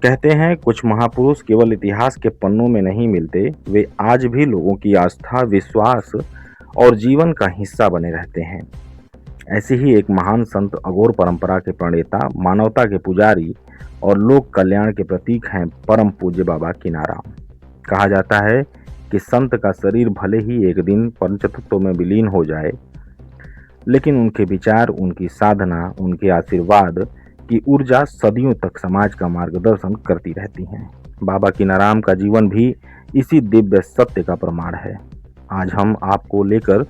कहते हैं कुछ महापुरुष केवल इतिहास के पन्नों में नहीं मिलते, वे आज भी लोगों की आस्था, विश्वास और जीवन का हिस्सा बने रहते हैं। ऐसे ही एक महान संत अघोर परंपरा के प्रणेता, मानवता के पुजारी और लोक कल्याण के प्रतीक हैं परम पूज्य बाबा कीनाराम। कहा जाता है कि संत का शरीर भले ही एक दिन पंचतत्व में विलीन हो जाए, लेकिन उनके विचार, उनकी साधना, उनके आशीर्वाद की ऊर्जा सदियों तक समाज का मार्गदर्शन करती रहती हैं। बाबा कीनाराम का जीवन भी इसी दिव्य सत्य का प्रमाण है। आज हम आपको लेकर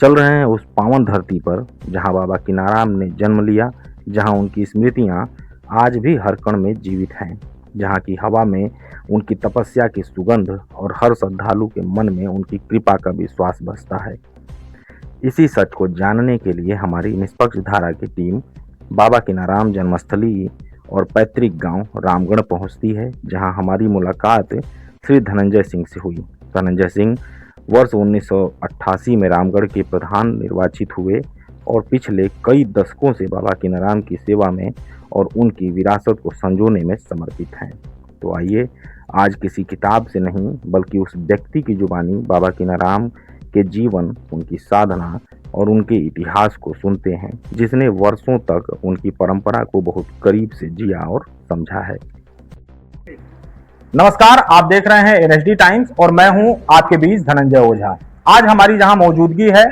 चल रहे हैं उस पावन धरती पर जहां बाबा कीनाराम ने जन्म लिया, जहां उनकी स्मृतियां आज भी हर कण में जीवित हैं, जहां की हवा में उनकी तपस्या की सुगंध और हर श्रद्धालु के मन में उनकी कृपा का विश्वास बसता है। इसी सच को जानने के लिए हमारी निष्पक्ष धारा की टीम बाबा कीनाराम जन्मस्थली और पैतृक गांव रामगढ़ पहुंचती है, जहां हमारी मुलाकात श्री धनंजय सिंह से हुई। धनंजय सिंह वर्ष 1988 में रामगढ़ के प्रधान निर्वाचित हुए और पिछले कई दशकों से बाबा कीनाराम की सेवा में और उनकी विरासत को संजोने में समर्पित हैं। तो आइए आज किसी किताब से नहीं बल्कि उस व्यक्ति की जुबानी बाबा कीनाराम के जीवन, उनकी साधना और उनके इतिहास को सुनते हैं, जिसने वर्षों तक उनकी परंपरा को बहुत करीब से जिया और समझा है। नमस्कार, आप देख रहे हैं एनएसडी टाइम्स और मैं हूं आपके बीच धनंजय ओझा। आज हमारी जहां मौजूदगी है,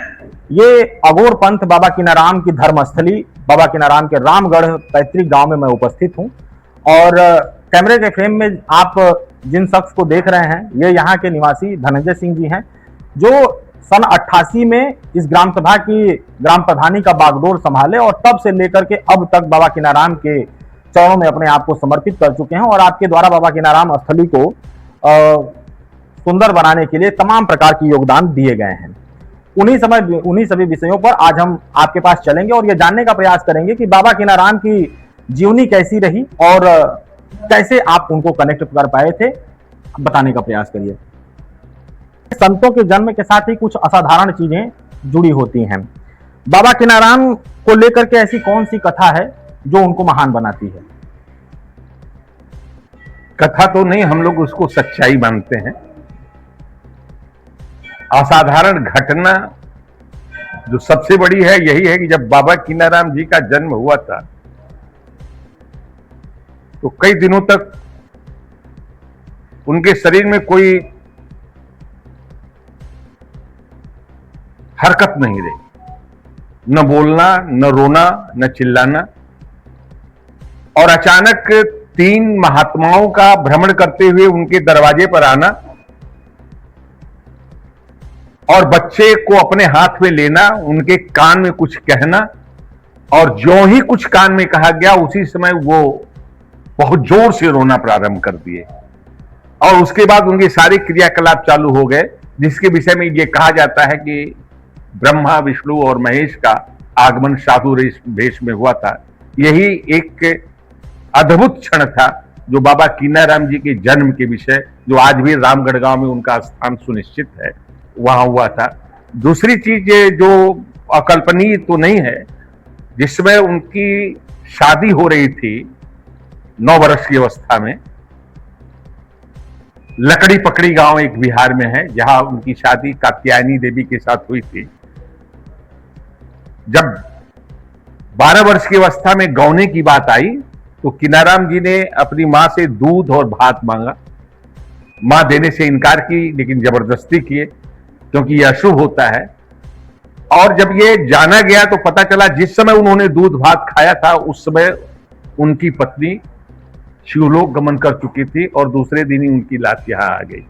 ये अघोर पंथ बाबा कीनाराम की धर्मस्थली बाबा कीनाराम के रामगढ़ पैतृक गांव में मैं उपस्थित हूं और कैमरे के फ्रेम में आप जिन शख्स को देख रहे हैं, ये यहाँ के निवासी धनंजय सिंह जी हैं, जो सन 88 में इस ग्राम सभा की ग्राम प्रधानी का बागडोर संभाले और तब से लेकर के अब तक बाबा कीनाराम के चरणों में अपने आप को समर्पित कर चुके हैं और आपके द्वारा बाबा कीनाराम स्थली को सुंदर बनाने के लिए तमाम प्रकार की योगदान दिए गए हैं। उन्हीं सभी विषयों पर आज हम आपके पास चलेंगे और ये जानने का प्रयास करेंगे कि बाबा कीनाराम की जीवनी कैसी रही और कैसे आप उनको कनेक्ट कर पाए थे, बताने का प्रयास करिए। संतों के जन्म के साथ ही कुछ असाधारण चीजें जुड़ी होती हैं। बाबा कीनाराम को लेकर के ऐसी कौन सी कथा है जो उनको महान बनाती है? कथा तो नहीं, हम लोग उसको सच्चाई मानते हैं। असाधारण घटना जो सबसे बड़ी है यही है कि जब बाबा कीनाराम जी का जन्म हुआ था तो कई दिनों तक उनके शरीर में कोई हरकत नहीं रही, न बोलना, न रोना, न चिल्लाना। और अचानक 3 महात्माओं का भ्रमण करते हुए उनके दरवाजे पर आना और बच्चे को अपने हाथ में लेना, उनके कान में कुछ कहना और जो ही कुछ कान में कहा गया उसी समय वो बहुत जोर से रोना प्रारंभ कर दिए और उसके बाद उनके सारे क्रियाकलाप चालू हो गए, जिसके विषय में ये कहा जाता है कि ब्रह्मा, विष्णु और महेश का आगमन साधु वेश में हुआ था। यही एक अद्भुत क्षण था जो बाबा कीनाराम जी के जन्म के विषय, जो आज भी रामगढ़ गांव में उनका स्थान सुनिश्चित है, वहां हुआ था। दूसरी चीज जो अकल्पनीय तो नहीं है, जिसमें उनकी शादी हो रही थी 9 वर्ष की अवस्था में, लकड़ी पकड़ी गांव एक बिहार में है, जहां उनकी शादी कात्यायनी देवी के साथ हुई थी। जब 12 वर्ष की अवस्था में गौने की बात आई तो कीनाराम जी ने अपनी मां से दूध और भात मांगा। मां देने से इनकार की, लेकिन जबरदस्ती किए क्योंकि यह अशुभ होता है। और जब ये जाना गया तो पता चला जिस समय उन्होंने दूध भात खाया था उस समय उनकी पत्नी शिवलोक गमन कर चुकी थी और दूसरे दिन ही उनकी लाश यहां आ गई।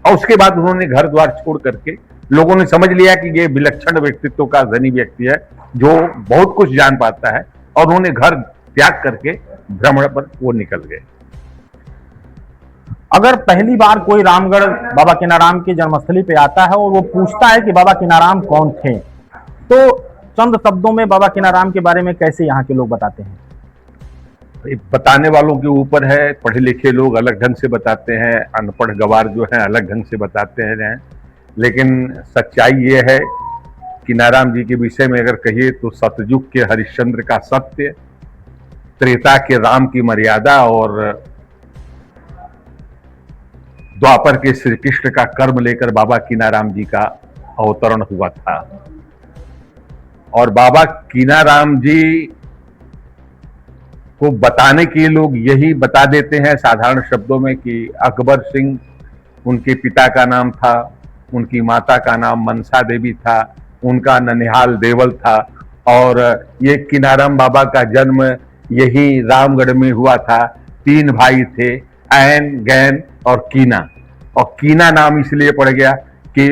और उसके बाद उन्होंने घर द्वार छोड़ करके, लोगों ने समझ लिया कि ये विलक्षण व्यक्तित्व का धनी व्यक्ति है जो बहुत कुछ जान पाता है, और उन्होंने घर त्याग करके भ्रमण पर वो निकल गए। अगर पहली बार कोई रामगढ़ बाबा कीनाराम की जन्मस्थली पे आता है और वो पूछता है कि बाबा कीनाराम कौन थे, तो चंद शब्दों में बाबा कीनाराम के बारे में कैसे यहाँ के लोग बताते हैं? बताने वालों के ऊपर है। पढ़े लिखे लोग अलग ढंग से बताते हैं, अनपढ़ गवार जो है अलग ढंग से बताते हैं। लेकिन सच्चाई ये है, कीनाराम जी के विषय में अगर कहिए तो सतयुग के हरिश्चंद्र का सत्य, त्रेता के राम की मर्यादा और द्वापर के श्री कृष्ण का कर्म लेकर बाबा कीनाराम जी का अवतरण हुआ था। और बाबा कीनाराम जी को बताने के लिए लोग यही बता देते हैं साधारण शब्दों में कि अकबर सिंह उनके पिता का नाम था, उनकी माता का नाम मनसा देवी था, उनका ननिहाल देवल था, और ये कीनाराम बाबा का जन्म यही रामगढ़ में हुआ था। 3 भाई थे, ऐन, गैन और कीना। और कीना नाम इसलिए पड़ गया कि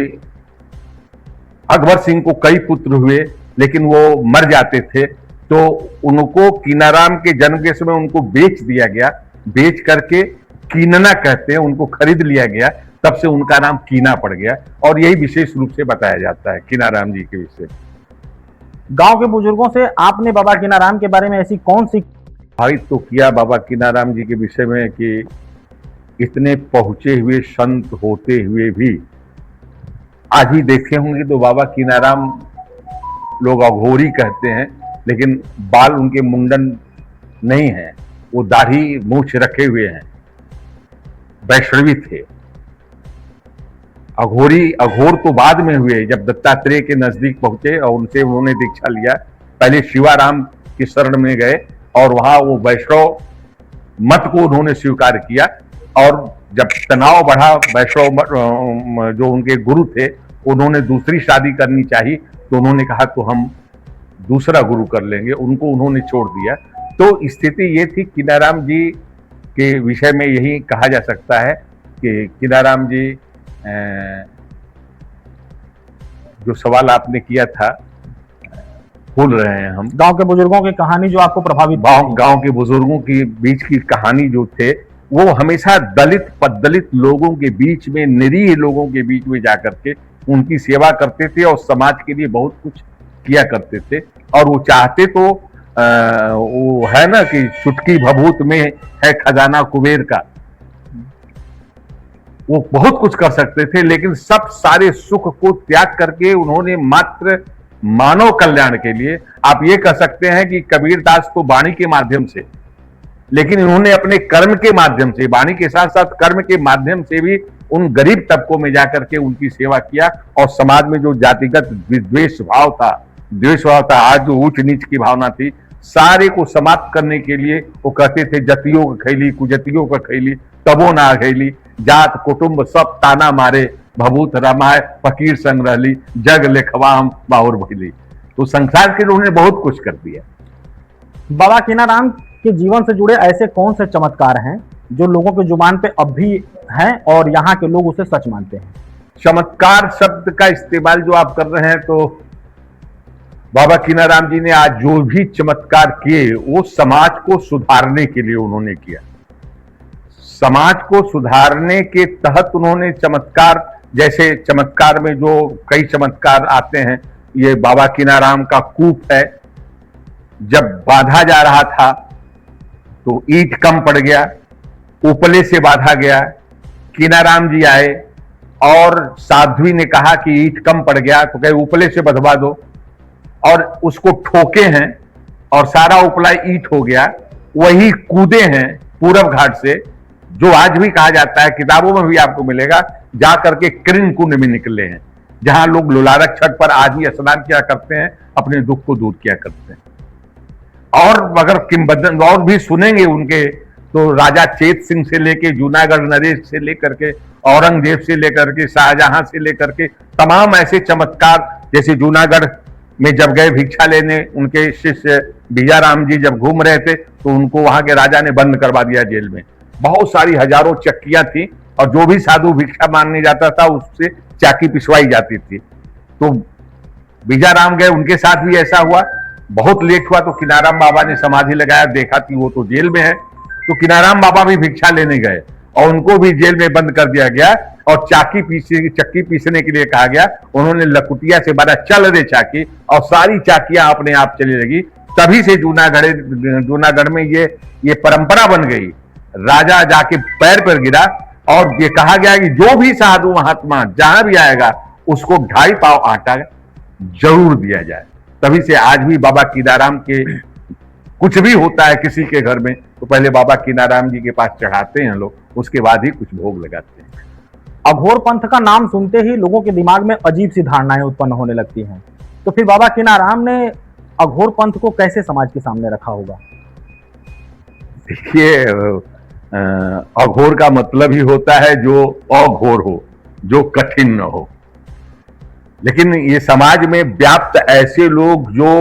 अकबर सिंह को कई पुत्र हुए लेकिन वो मर जाते थे, तो उनको कीनाराम के जन्म के समय उनको बेच दिया गया। बेच करके कीनना कहते हैं, उनको खरीद लिया गया, तब से उनका नाम कीना पड़ गया। और यही विशेष रूप से बताया जाता है कीनाराम जी के विषय में। गांव के बुजुर्गों से आपने बाबा कीनाराम के बारे में ऐसी कौन सी भाई तो किया बाबा कीनाराम जी के विषय में कि इतने पहुंचे हुए संत होते हुए भी आज भी देखे होंगे तो बाबा कीनाराम लोग अघोरी कहते हैं, लेकिन बाल उनके मुंडन नहीं है, वो दाढ़ी मूछ रखे हुए हैं, वैष्णवी थे। अघोर तो बाद में हुए जब दत्तात्रेय के नजदीक पहुंचे और उनसे उन्होंने दीक्षा लिया। पहले शिवाराम की शरण में गए और वहां वो वैष्णव मत को उन्होंने स्वीकार किया। और जब तनाव बढ़ा, वैष्णव जो उनके गुरु थे उन्होंने दूसरी शादी करनी चाहिए, तो उन्होंने कहा तो हम दूसरा गुरु कर लेंगे, उनको उन्होंने छोड़ दिया। तो स्थिति ये थी कीनाराम जी के विषय में यही कहा जा सकता है कि कीनाराम जी जो सवाल आपने किया था भूल रहे हैं हम। गांव के बुजुर्गों की कहानी जो आपको प्रभावित गांव के बुजुर्गों की बीच की कहानी जो थे वो हमेशा दलित पददलित लोगों के बीच में, निरीह लोगों के बीच में जाकर के उनकी सेवा करते थे और समाज के लिए बहुत कुछ किया करते थे। और वो चाहते तो वो है ना कि चुटकी भभूत में है खजाना कुबेर का, वो बहुत कुछ कर सकते थे, लेकिन सब सारे सुख को त्याग करके उन्होंने मात्र मानव कल्याण के लिए, आप ये कह सकते हैं कि कबीरदास तो वाणी के माध्यम से, लेकिन इन्होंने अपने कर्म के माध्यम से, वाणी के साथ साथ कर्म के माध्यम से भी उन गरीब तबकों में जाकर के उनकी सेवा किया। और समाज में जो जातिगत द्वेष भाव था, आज जो ऊंच नीच की भावना थी, सारे को समाप्त करने के लिए वो कहते थे जतियों का खैली कुजतियों का खैली तबो ना खैली, जात कुटुंब सब ताना मारे, भभूत रमाए फकीर संग रहली, जग लेखवाम बाहुर भैली। तो संसार के उन्होंने बहुत कुछ कर दिया। बाबा कीनाराम के जीवन से जुड़े ऐसे कौन से चमत्कार हैं जो लोगों के जुबान पे अब भी हैं और यहाँ के लोग उसे सच मानते हैं? चमत्कार शब्द का इस्तेमाल जो आप कर रहे हैं, तो बाबा कीनाराम जी ने आज जो भी चमत्कार किए वो समाज को सुधारने के लिए उन्होंने किया। समाज को सुधारने के तहत उन्होंने चमत्कार, जैसे चमत्कार में जो कई चमत्कार आते हैं, ये बाबा कीनाराम का कूप है, जब बांधा जा रहा था तो ईंट कम पड़ गया, उपले से बांधा गया। कीनाराम जी आए और साध्वी ने कहा कि ईंट कम पड़ गया, तो कहे उपले से बंधवा दो, और उसको ठोके हैं और सारा उपला ईंट हो गया। वही कूदे हैं पूरब घाट से, जो आज भी कहा जाता है, किताबों में भी आपको मिलेगा, जाकर के कृण कुंड में निकले हैं, जहां लोग लोलारक छठ पर आज भी स्नान किया करते हैं, अपने दुख को दूर किया करते हैं। और अगर किंवदंती और भी सुनेंगे उनके, तो राजा चेत सिंह से लेके, जूनागढ़ नरेश से लेकर के, औरंगजेब से लेकर के, शाहजहां से लेकर के, तमाम ऐसे चमत्कार, जैसे जूनागढ़ में जब गए भिक्षा लेने, उनके शिष्य बिजाराम जी जब घूम रहे थे तो उनको वहां के राजा ने बंद करवा दिया जेल में। बहुत सारी हजारों चक्कियां थी और जो भी साधु भिक्षा मांगने जाता था उससे चाकी पिसवाई जाती थी। तो बिजाराम गए, उनके साथ भी ऐसा हुआ। बहुत लेट हुआ तो कीनाराम बाबा ने समाधि लगाया, देखा कि वो तो जेल में है, तो कीनाराम बाबा भी भिक्षा लेने गए और उनको भी जेल में बंद कर दिया गया और चक्की पीसने के लिए कहा गया। उन्होंने लकुटिया से मारा, चल रे चाकी, और सारी चाकियां अपने आप चली लगी। तभी से जूनागढ़ में ये परंपरा बन गई। राजा जाके पैर पर गिरा और ये कहा गया कि जो भी साधु महात्मा जहां भी आएगा उसको 2.5 पाव आटा जरूर दिया जाए। तभी से आज भी बाबा कीनाराम के कुछ भी होता है किसी के घर में तो पहले बाबा कीनाराम जी के पास चढ़ाते हैं लोग, उसके बाद ही कुछ भोग लगाते हैं। अघोर पंथ का नाम सुनते ही लोगों के दिमाग में अजीब सी धारणाएं उत्पन्न होने लगती हैं। तो फिर बाबा कीनाराम ने अघोर पंथ को कैसे समाज के सामने रखा होगा? देखिए, अघोर का मतलब ही होता है जो अघोर हो, जो कठिन न हो। लेकिन ये समाज में व्याप्त ऐसे लोग जो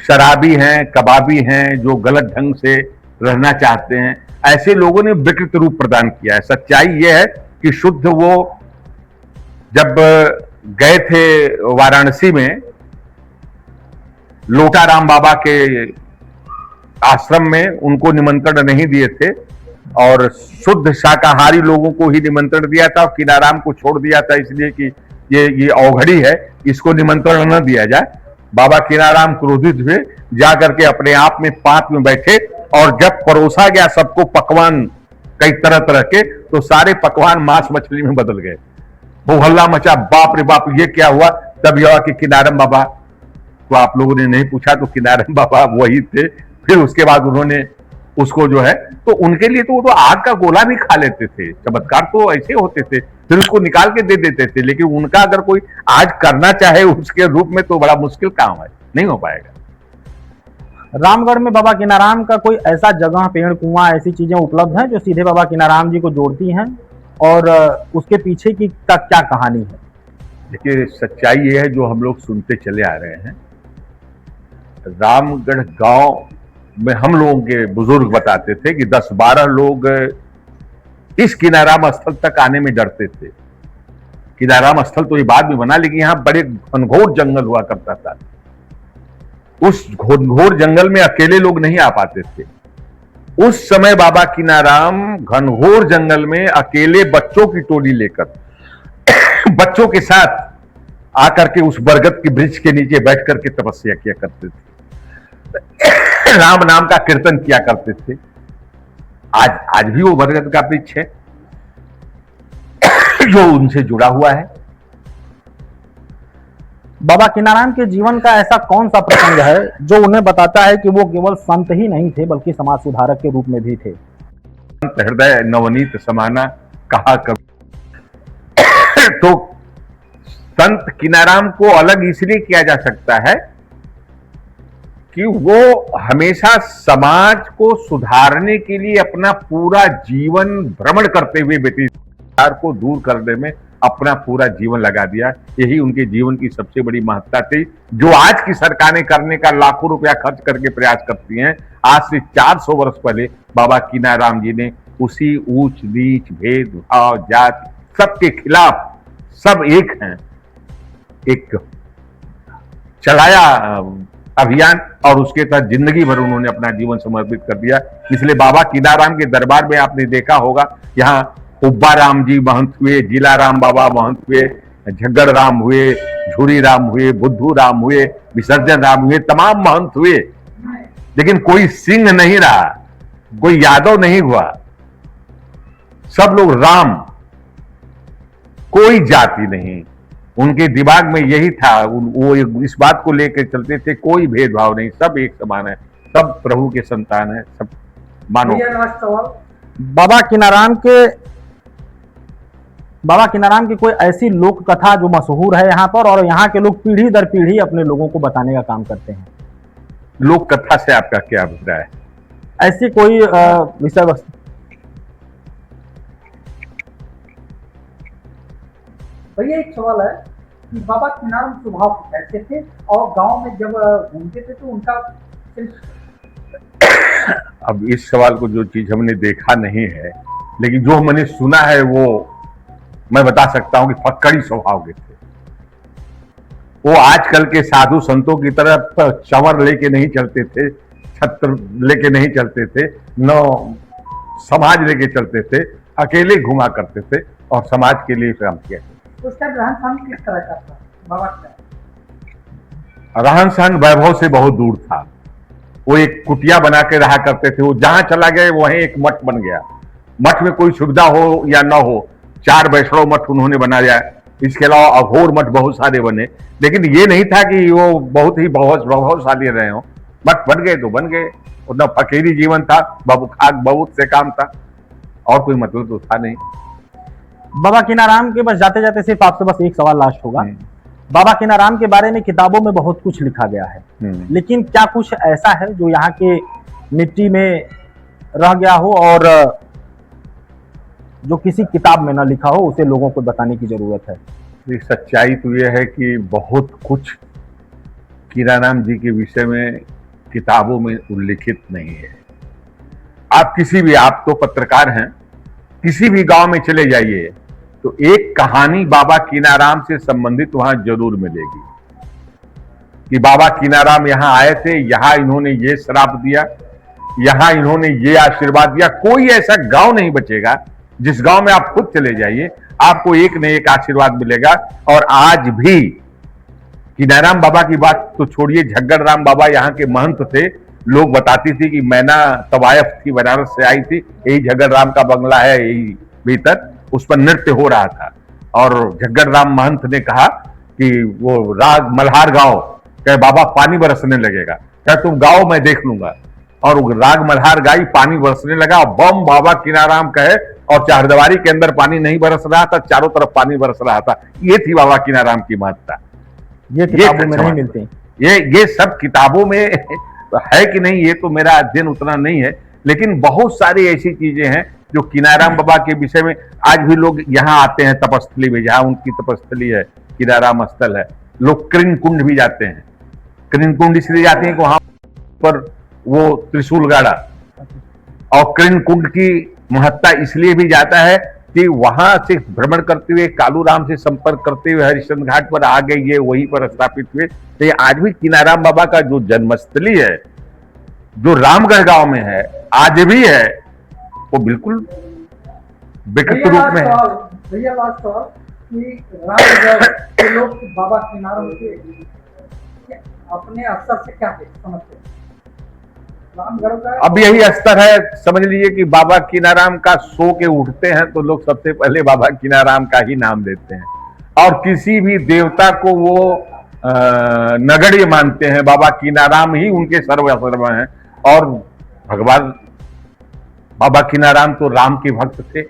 शराबी हैं, कबाबी हैं, जो गलत ढंग से रहना चाहते हैं, ऐसे लोगों ने विकृत रूप प्रदान किया है। सच्चाई यह है कि शुद्ध वो जब गए थे वाराणसी में लोटाराम बाबा के आश्रम में, उनको निमंत्रण नहीं दिए थे और शुद्ध शाकाहारी लोगों को ही निमंत्रण दिया था और कीनाराम को छोड़ दिया था, इसलिए कि ये अवघड़ी है, इसको निमंत्रण न दिया जाए। बाबा कीनाराम क्रोधित हुए, जाकर के अपने आप में पात में बैठे और जब परोसा गया सबको पकवान कई तरह तरह के, तो सारे पकवान मांस मछली में बदल गए। वो हल्ला मचा, बाप रे बाप, ये क्या हुआ? तब यह कि कीनाराम बाबा को आप लोगों ने नहीं पूछा, तो कीनाराम बाबा वही थे। फिर उसके बाद उन्होंने उसको जो है, तो उनके लिए तो वो तो आग का गोला भी खा लेते थे। चमत्कार तो ऐसे होते थे, फिर उसको निकाल के दे देते थे। लेकिन उनका अगर कोई आज करना चाहे उसके रूप में, तो बड़ा मुश्किल काम है, नहीं हो पाएगा। रामगढ़ में बाबा कीनाराम का कोई ऐसा जगह, पेड़, कुआं, ऐसी चीजें उपलब्ध हैं जो सीधे बाबा कीनाराम जी को जोड़ती हैं, और उसके पीछे की का क्या कहानी है? देखिए, सच्चाई ये है जो हम लोग सुनते चले आ रहे हैं। रामगढ़ गांव में हम लोगों के बुजुर्ग बताते थे कि 10-12 लोग इस कीनाराम स्थल तक आने में डरते थे। कीनाराम स्थल तो ये बाद में बना, लेकिन यहां बड़े घनघोर जंगल हुआ करता था। उस घनघोर जंगल में अकेले लोग नहीं आ पाते थे। उस समय बाबा कीनाराम घनघोर जंगल में अकेले बच्चों की टोली लेकर बच्चों के साथ आकर के उस बरगद के वृक्ष के नीचे बैठ करके तपस्या किया करते थे, राम नाम का कीर्तन किया करते थे। आज भी वो बरगद का वृक्ष है जो उनसे जुड़ा हुआ है। बाबा कीनाराम के जीवन का ऐसा कौन सा प्रसंग है जो उन्हें बताता है कि वो केवल संत ही नहीं थे बल्कि समाज सुधारक के रूप में भी थे? हृदय नवनीत समाना कहा कभी। तो संत कीनाराम को अलग इसलिए किया जा सकता है कि वो हमेशा समाज को सुधारने के लिए अपना पूरा जीवन भ्रमण करते हुए व्यतीत को दूर करने में अपना पूरा जीवन लगा दिया। यही उनके जीवन की सबसे बड़ी महत्ता थी, जो आज की सरकारें करने का लाखों रुपया खर्च करके प्रयास करती हैं। आज से 400 वर्ष पहले बाबा कीनाराम जी ने उसी ऊंच नीच, भेदभाव, जाति, सबके खिलाफ, सब एक हैं, एक चलाया अभियान, और उसके तहत जिंदगी भर उन्होंने अपना जीवन समर्पित कर दिया। इसलिए बाबा कीनाराम के दरबार में आपने देखा होगा, यहाँ उब्बा राम जी महंत हुए, जिला राम बाबा महंत हुए, झग्गड़ राम हुए, झूरी राम हुए, बुद्धू राम हुए, विसर्जन राम हुए, तमाम महंत हुए, लेकिन कोई सिंह नहीं रहा, कोई यादव नहीं हुआ, सब लोग राम, कोई जाति नहीं। उनके दिमाग में यही था, वो इस बात को लेकर चलते थे, कोई भेदभाव नहीं, सब एक समान है, सब प्रभु के संतान है, सब मानो। बाबा कीनाराम की कोई ऐसी लोक कथा जो मशहूर है यहाँ पर और यहाँ के लोग पीढ़ी दर पीढ़ी अपने लोगों को बताने का काम करते हैं? लोक कथा से आपका क्या अभिप्राय है? ऐसी कोई विषय वस्तु? भैया एक सवाल है कि बाबा कीनाराम स्वभाव कैसे थे और गांव में जब घूमते थे तो उनका अब इस सवाल को, जो चीज हमने देखा नहीं है लेकिन जो मैंने सुना है वो मैं बता सकता हूं कि फक्कड़ी स्वभाव के थे। वो आजकल के साधु संतों की तरफ चंवर लेके नहीं चलते थे, छत्र लेके नहीं चलते थे, न समाज लेके चलते थे, अकेले घुमा करते थे और समाज के लिए काम किया। उस टाइम रहन सहन किस तरह का था बाबा का? रहन सहन वैभव से बहुत दूर था। वो एक कुटिया बना के रहा करते थे, वो जहां चला गए वहीं एक मठ बन गया। मठ में कोई सुविधा हो या न हो, 4 वैष्णव मठ उन्होंने बनाया। इसके अलावा अघोर मठ बहुत सारे बने, लेकिन ये नहीं था कि वो बहुत ही प्रभावशाली रहे हो। मठ बन गए तो बन गए, उतना फकीरी जीवन था, खाक बहुत से काम था, और कोई मतलब तो था नहीं। बाबा कीनाराम के बस जाते जाते सिर्फ आपसे बस एक सवाल लास्ट होगा। बाबा कीनाराम के बारे में किताबों में बहुत कुछ लिखा गया है, लेकिन क्या कुछ ऐसा है जो यहाँ के मिट्टी में रह गया हो और जो किसी किताब में न लिखा हो, उसे लोगों को बताने की जरूरत है? ये सच्चाई तो यह है कि बहुत कुछ कीनाराम जी के विषय में किताबों में उल्लिखित नहीं है। आप तो पत्रकार हैं, किसी भी गांव में चले जाइए तो एक कहानी बाबा कीनाराम से संबंधित वहां जरूर मिलेगी कि बाबा कीनाराम यहां आए थे, यहां इन्होंने ये श्राप दिया, यहां इन्होंने ये आशीर्वाद दिया। कोई ऐसा गांव नहीं बचेगा जिस गांव में आप खुद चले जाइए, आपको एक न एक आशीर्वाद मिलेगा। और आज भी कीनाराम बाबा की बात तो छोड़िए, झग्गड़ राम बाबा यहाँ के महंत थे। लोग बताती थी कि मैना तवायफ थी, बनारस से आई थी, यही झग्गड़ राम का बंगला है, यही भीतर उस पर नृत्य हो रहा था। और झग्गड़ राम महंत ने कहा कि वो राग मल्हार गाओ, कहे बाबा पानी बरसने लगेगा, कहे तुम गाओ मैं देख लूंगा। और राग मल्हार गाई, पानी बरसने लगा, बम बाबा कीनाराम कहे, और चारदीवारी के अंदर पानी नहीं बरस रहा था, चारों तरफ पानी बरस रहा था। ये थी बाबा कीनाराम की महत्ता। ये किताबों में नहीं मिलती। ये सब किताबों में है कि नहीं, ये तो मेरा अध्ययन उतना नहीं है, लेकिन बहुत सारी ऐसी चीजें हैं जो कीनाराम बाबा के विषय में आज भी लोग यहाँ आते हैं तपस्थली में, जहां उनकी तपस्थली है, कीनाराम स्थल है। लोग कृण कुंड भी जाते हैं। कृण कुंड इसलिए जाते हैं कि वहां पर वो त्रिशूल गाड़ा, और कृण कुंड की महत्ता इसलिए भी जाता है कि वहां से भ्रमण करते हुए कालू राम से संपर्क करते हुए हरिश्चंद्र घाट पर आ गए, ये वहीं पर स्थापित हुए। तो ये आज भी कीनाराम बाबा का जो जन्मस्थली है, जो रामगढ़ गांव में है, आज भी है, वो बिल्कुल विकृत रूप में है। भैया लास्ट सवाल कि रामगढ़ के लोग बाबा कीनाराम के अपने स्तर से क्या समझते हैं? रामगढ़ का अब यही स्तर है, समझ लीजिए कि बाबा कीनाराम का सो के उठते हैं तो लोग सबसे पहले बाबा कीनाराम का ही नाम देते हैं, और किसी भी देवता को वो नगण्य मानते हैं। बाबा कीनाराम ही उनके सर्वसर्व हैं। और भगवान बाबा कीनाराम तो राम के भक्त थे,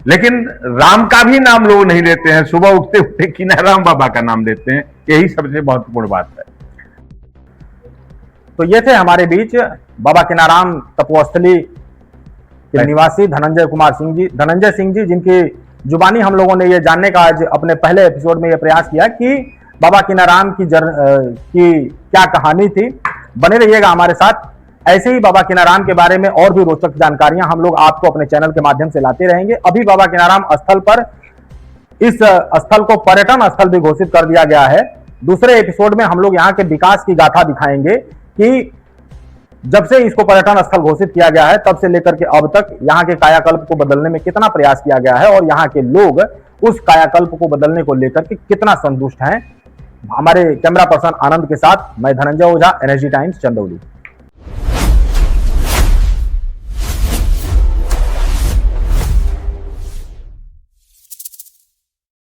लेकिन राम का भी नाम लोग नहीं लेते हैं, सुबह उठते उठते कीनाराम बाबा का नाम लेते हैं। यही सबसे महत्वपूर्ण बात है। तो ये थे हमारे बीच बाबा कीनाराम तपोस्थली के निवासी धनंजय सिंह जी, जिनकी जुबानी हम लोगों ने ये जानने का आज अपने पहले एपिसोड में ये प्रयास किया कि बाबा कीनाराम की क्या कहानी थी। बने रहिएगा हमारे साथ, ऐसे ही बाबा कीनाराम के बारे में और भी रोचक जानकारियां हम लोग आपको अपने चैनल के माध्यम से लाते रहेंगे। अभी बाबा कीनाराम स्थल पर इस स्थल को पर्यटन स्थल भी घोषित कर दिया गया है। दूसरे एपिसोड में हम लोग यहाँ के विकास की गाथा दिखाएंगे कि जब से इसको पर्यटन स्थल घोषित किया गया है तब से लेकर के अब तक यहाँ के कायाकल्प को बदलने में कितना प्रयास किया गया है, और यहाँ के लोग उस कायाकल्प को बदलने को लेकर के कितना संतुष्ट हैं। हमारे कैमरा पर्सन आनंद के साथ मैं धनंजय ओझा, एनएसडी टाइम्स, चंदौली।